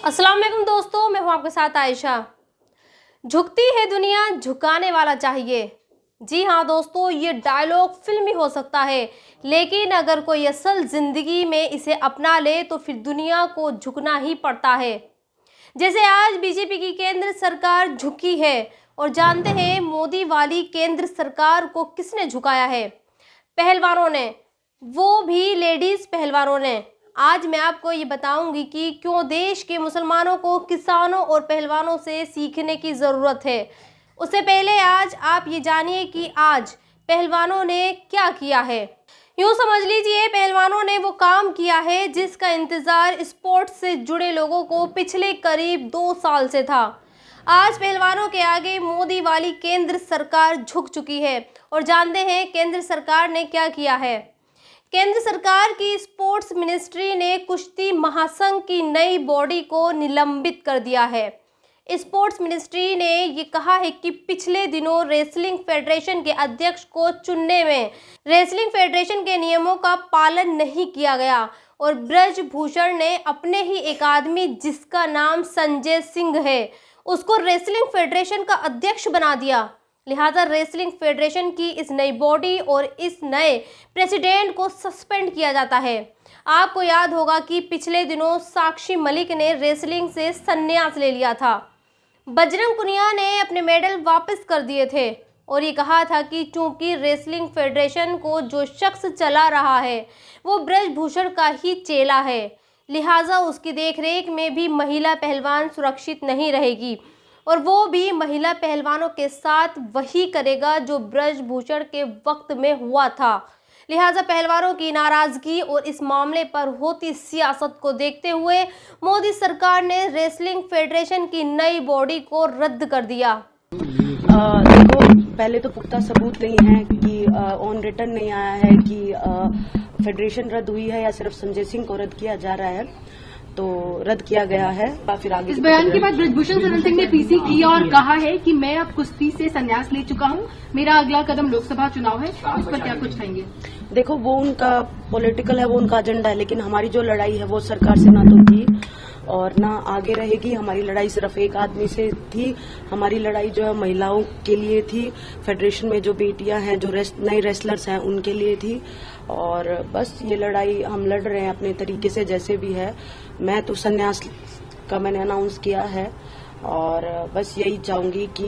अस्सलाम वालेकुम दोस्तों, मैं हूं आपके साथ आयशा। झुकती है दुनिया, झुकाने वाला चाहिए। जी हाँ दोस्तों, ये डायलॉग फिल्मी हो सकता है, लेकिन अगर कोई असल जिंदगी में इसे अपना ले तो फिर दुनिया को झुकना ही पड़ता है। जैसे आज बीजेपी की केंद्र सरकार झुकी है, और जानते हैं मोदी वाली केंद्र सरकार को किसने झुकाया है? पहलवानों ने, वो भी लेडीज पहलवानों ने। आज मैं आपको ये बताऊंगी कि क्यों देश के मुसलमानों को किसानों और पहलवानों से सीखने की ज़रूरत है। उससे पहले आज आप ये जानिए कि आज पहलवानों ने क्या किया है। यूँ समझ लीजिए, पहलवानों ने वो काम किया है जिसका इंतज़ार स्पोर्ट्स से जुड़े लोगों को पिछले करीब 2 साल से था। आज पहलवानों के आगे मोदी वाली केंद्र सरकार झुक चुकी है, और जानते हैं केंद्र सरकार ने क्या किया है। केंद्र सरकार की स्पोर्ट्स मिनिस्ट्री ने कुश्ती महासंघ की नई बॉडी को निलंबित कर दिया है। स्पोर्ट्स मिनिस्ट्री ने ये कहा है कि पिछले दिनों रेसलिंग फेडरेशन के अध्यक्ष को चुनने में रेसलिंग फेडरेशन के नियमों का पालन नहीं किया गया, और ब्रजभूषण ने अपने ही एक आदमी जिसका नाम संजय सिंह है, उसको रेसलिंग फेडरेशन का अध्यक्ष बना दिया। लिहाजा रेसलिंग फेडरेशन की इस नई बॉडी और इस नए प्रेसिडेंट को सस्पेंड किया जाता है। आपको याद होगा कि पिछले दिनों साक्षी मलिक ने रेसलिंग से संन्यास ले लिया था। बजरंग पुनिया ने अपने मेडल वापस कर दिए थे, और ये कहा था कि चूंकि रेसलिंग फेडरेशन को जो शख्स चला रहा है वो ब्रजभूषण का ही चेला है, लिहाजा उसकी देखरेख में भी महिला पहलवान सुरक्षित नहीं रहेगी, और वो भी महिला पहलवानों के साथ वही करेगा जो ब्रजभूषण के वक्त में हुआ था। लिहाजा पहलवानों की नाराजगी और इस मामले पर होती सियासत को देखते हुए मोदी सरकार ने रेसलिंग फेडरेशन की नई बॉडी को रद्द कर दिया। देखो, पहले तो पुख्ता सबूत नहीं है कि ऑन रिटर्न नहीं आया है कि फेडरेशन रद्द हुई है या सिर्फ संजय सिंह को रद्द किया जा रहा है, तो रद्द किया गया है। फिर आगे इस बयान के बाद ब्रजभूषण शरण सिंह ने पीसी किया और कहा है कि मैं अब कुश्ती से संन्यास ले चुका हूं, मेरा अगला कदम लोकसभा चुनाव है। उस पर क्या कुछ कहेंगे? देखो, वो उनका पॉलिटिकल है, वो उनका एजेंडा है, लेकिन हमारी जो लड़ाई है वो सरकार से ना तो थी और ना आगे रहेगी। हमारी लड़ाई सिर्फ एक आदमी से थी। हमारी लड़ाई जो है महिलाओं के लिए थी, फेडरेशन में जो बेटियां हैं, जो नए रेसलर्स हैं, उनके लिए थी। और बस ये लड़ाई हम लड़ रहे हैं अपने तरीके से, जैसे भी है। मैं तो संन्यास का मैंने अनाउंस किया है, और बस यही चाहूंगी कि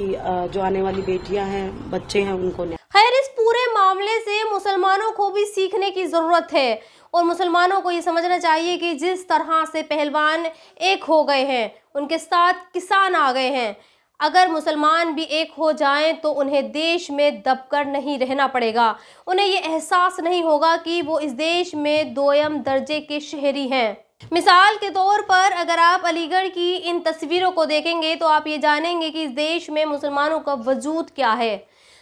जो आने वाली बेटियां हैं, बच्चे हैं, उनको खैर, इस पूरे मामले से मुसलमानों को भी सीखने की जरूरत है, और मुसलमानों को ये समझना चाहिए कि जिस तरह से पहलवान एक हो गए हैं, उनके साथ किसान आ गए हैं। अगर मुसलमान भी एक हो जाएं तो उन्हें देश में दबकर नहीं रहना पड़ेगा। उन्हें ये एहसास नहीं होगा कि वो इस देश में दोयम दर्जे के शहरी हैं। मिसाल के तौर पर अगर आप अलीगढ़ की इन तस्वीरों को देखेंगे तो आप ये जानेंगे कि इस देश में मुसलमानों का वजूद क्या है।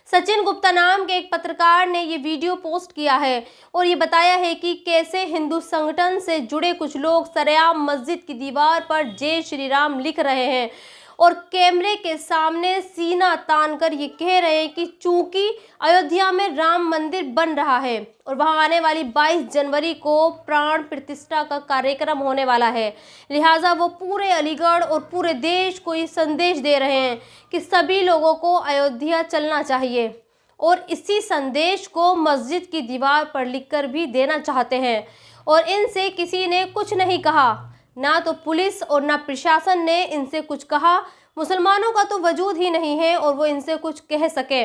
सचिन गुप्ता नाम के एक पत्रकार ने ये वीडियो पोस्ट किया है, और ये बताया है कि कैसे हिंदू संगठन से जुड़े कुछ लोग सरेआम मस्जिद की दीवार पर जय श्री राम लिख रहे हैं, और कैमरे के सामने सीना तान कर ये कह रहे हैं कि चूंकि अयोध्या में राम मंदिर बन रहा है और वहां आने वाली 22 जनवरी को प्राण प्रतिष्ठा का कार्यक्रम होने वाला है, लिहाजा वो पूरे अलीगढ़ और पूरे देश को ये संदेश दे रहे हैं कि सभी लोगों को अयोध्या चलना चाहिए, और इसी संदेश को मस्जिद की दीवार पर लिखकर भी देना चाहते हैं। और इनसे किसी ने कुछ नहीं कहा, ना तो पुलिस और ना प्रशासन ने इनसे कुछ कहा। मुसलमानों का तो वजूद ही नहीं है और वो इनसे कुछ कह सके,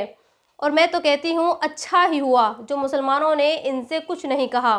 और मैं तो कहती हूँ अच्छा ही हुआ जो मुसलमानों ने इनसे कुछ नहीं कहा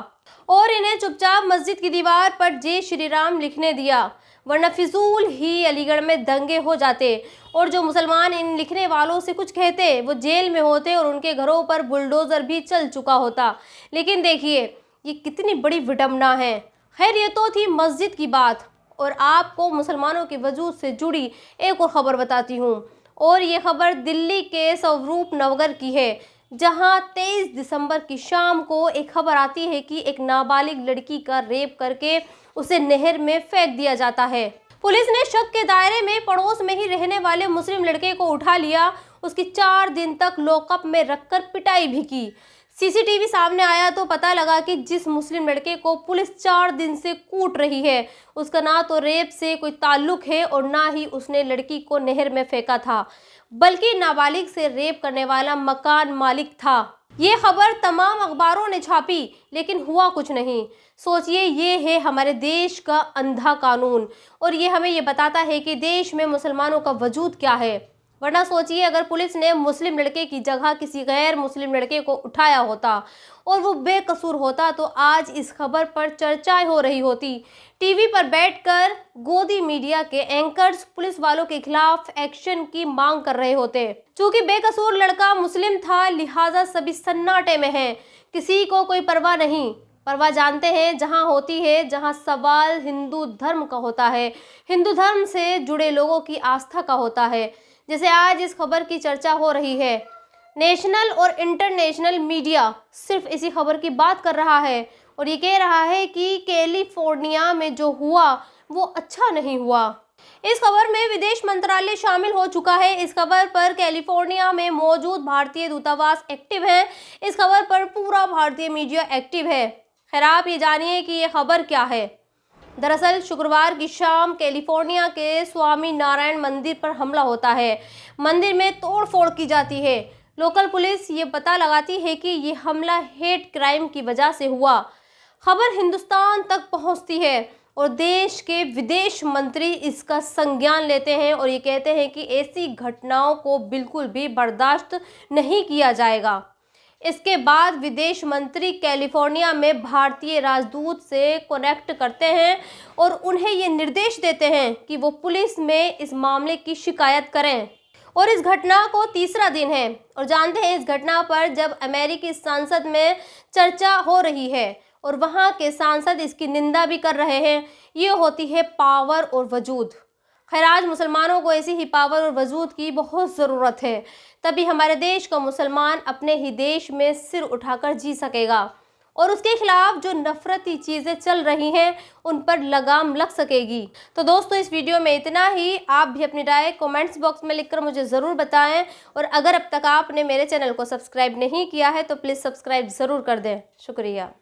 और इन्हें चुपचाप मस्जिद की दीवार पर जय श्री राम लिखने दिया, वरना फिजूल ही अलीगढ़ में दंगे हो जाते, और जो मुसलमान इन लिखने वालों से कुछ कहते वो जेल में होते और उनके घरों पर बुलडोजर भी चल चुका होता। लेकिन देखिए ये कितनी बड़ी विडंबना है। खैर, ये तो थी मस्जिद की बात, और आपको मुसलमानों के वजूद से जुड़ी एक और ख़बर बताती हूँ, और ये खबर दिल्ली के स्वरूप नगर की है, जहाँ 23 दिसंबर की शाम को एक खबर आती है कि एक नाबालिग लड़की का रेप करके उसे नहर में फेंक दिया जाता है। पुलिस ने शक के दायरे में पड़ोस में ही रहने वाले मुस्लिम लड़के को उठा लिया, उसकी 4 दिन तक लॉकअप में रखकर पिटाई भी की। सीसीटीवी सामने आया तो पता लगा कि जिस मुस्लिम लड़के को पुलिस 4 दिन से कूट रही है उसका ना तो रेप से कोई ताल्लुक है और ना ही उसने लड़की को नहर में फेंका था, बल्कि नाबालिग से रेप करने वाला मकान मालिक था। ये खबर तमाम अखबारों ने छापी लेकिन हुआ कुछ नहीं। सोचिए, ये है हमारे देश का अंधा कानून और ये हमें ये बताता है कि देश में मुसलमानों का वजूद क्या है। वरना सोचिए, अगर पुलिस ने मुस्लिम लड़के की जगह किसी गैर मुस्लिम लड़के को उठाया होता और वो बेकसूर होता तो आज इस खबर पर चर्चाएं हो रही होती। टीवी पर बैठकर गोदी मीडिया के एंकर्स पुलिस वालों के खिलाफ एक्शन की मांग कर रहे होते। चूंकि बेकसूर लड़का मुस्लिम था लिहाजा सभी सन्नाटे में हैं, किसी को कोई परवाह नहीं। परवाह जानते हैं जहां होती है जहां सवाल हिंदू धर्म का होता है, हिंदू धर्म से जुड़े लोगों की आस्था का होता है। जैसे आज इस खबर की चर्चा हो रही है, नेशनल और इंटरनेशनल मीडिया सिर्फ इसी खबर की बात कर रहा है और ये कह रहा है कि कैलिफोर्निया में जो हुआ वो अच्छा नहीं हुआ। इस खबर में विदेश मंत्रालय शामिल हो चुका है। इस खबर पर कैलिफोर्निया में मौजूद भारतीय दूतावास एक्टिव है। इस खबर पर पूरा भारतीय मीडिया एक्टिव है। खैर, आप ये जानिए कि ये खबर क्या है। दरअसल शुक्रवार की शाम कैलिफोर्निया के स्वामी नारायण मंदिर पर हमला होता है। मंदिर में तोड़फोड़ की जाती है। लोकल पुलिस ये पता लगाती है कि ये हमला हेट क्राइम की वजह से हुआ। खबर हिंदुस्तान तक पहुंचती है और देश के विदेश मंत्री इसका संज्ञान लेते हैं और ये कहते हैं कि ऐसी घटनाओं को बिल्कुल भी बर्दाश्त नहीं किया जाएगा। इसके बाद विदेश मंत्री कैलिफोर्निया में भारतीय राजदूत से कनेक्ट करते हैं और उन्हें ये निर्देश देते हैं कि वो पुलिस में इस मामले की शिकायत करें। और इस घटना को तीसरा दिन है और जानते हैं इस घटना पर जब अमेरिकी संसद में चर्चा हो रही है और वहाँ के सांसद इसकी निंदा भी कर रहे हैं। ये होती है पावर और वजूद। खैर, आज मुसलमानों को ऐसी ही पावर और वजूद की बहुत ज़रूरत है, तभी हमारे देश का मुसलमान अपने ही देश में सिर उठाकर जी सकेगा और उसके खिलाफ जो नफरती चीज़ें चल रही हैं उन पर लगाम लग सकेगी। तो दोस्तों, इस वीडियो में इतना ही। आप भी अपनी राय कमेंट्स बॉक्स में लिखकर मुझे ज़रूर बताएं और अगर अब तक आपने मेरे चैनल को सब्सक्राइब नहीं किया है तो प्लीज़ सब्सक्राइब ज़रूर कर दें। शुक्रिया।